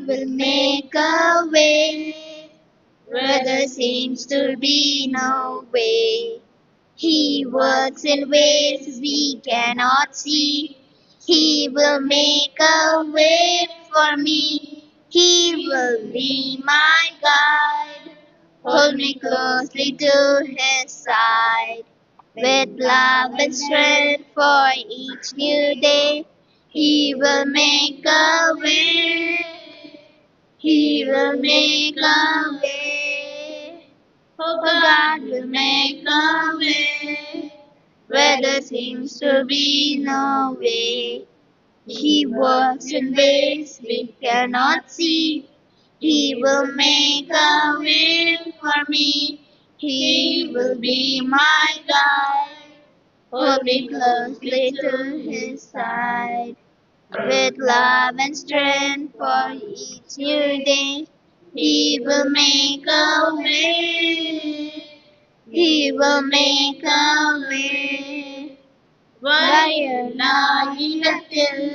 will make a way where there seems to be no way. He works in ways we cannot see. He will make a way for me. He will be my guide. Hold me closely to his side. With love and strength for each new day, he will make a way. He will make a way. Oh, God will make a way where there seems to be no way. He works in ways we cannot see. He will make a way for me. He will be my guide. Hold me closely to his side. With love and strength for each new day, he will make a way. He will make a way. வயலாயினத்தில்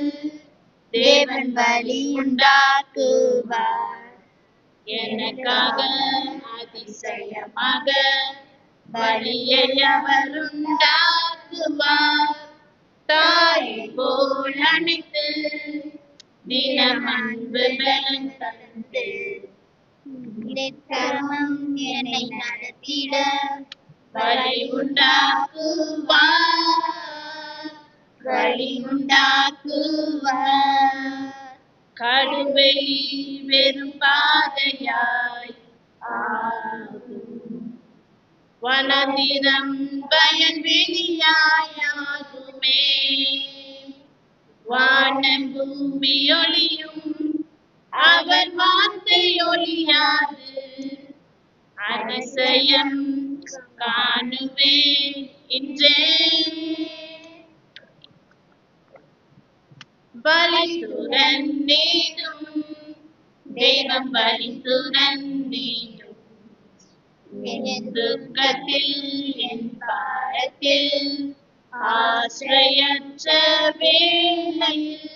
தேவன் வழியுண்டாக்குவார். எனக்காக அதிசயமாக வழியை அவர் உண்டாக்குவார். தாயை போல் அணைத்து தினம் அன்பு பலன் தந்து நிற்கரம் என்னை நடத்திட வழி உண்டாக்குவார். வழி உண்டாக்குவார். கடுவெளி வெறும் பாதையாய் ஆகும். வனதினம் வயல்வெளியாயாகுமே. வானம் பூமி ஒளியும் அவர் வார்த்தை ஒளியாது. அதிசயம் காணுவேன் இன்றே. பலி துறந்தேனும் தெய்வம் பலி துறந்தேனும். என் துக்கத்தில் என் பாரத்தில் ஆசிரியற்ற வேளையில்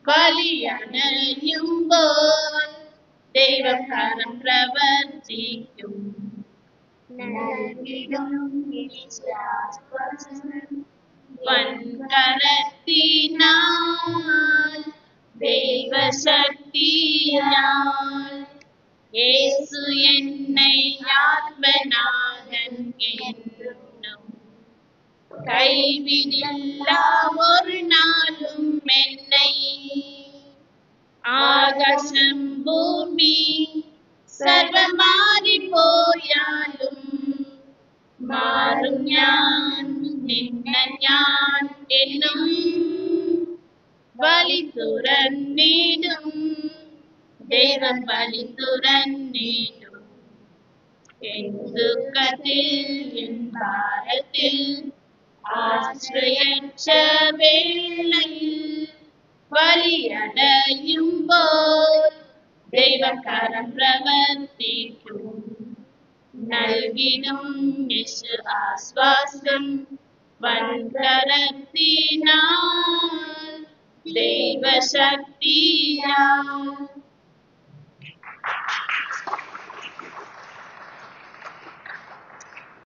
பலியணையும் போல் தெய்வம் கரம் பிரவர்த்திக்கும். வன்கரத்தினால் தெய்வ சக்தியால் இயேசு என்னை ஆத்மநாதன் என்னும். கைவிடில்லா ஒரு நாளும் என்னை. ஆகாசம் பூமி சர்வமாறி போயாலும் மாறும் ஞான் நின்ன ஞான் என்னும். வழி துறந்திடும் தெய்வம் வழி துறந்திடும். என் துக்கத்தில் என் பாரத்தில் ஆசிரியற்ற வேளையில் வலியடையும் போல் தெய்வம் கரம் பிரவர்த்திக்கும். நல்கிடும் இயேசு ஆஸ்வாசம் வன்கரத்தினால் தெய்வ சக்தியால்.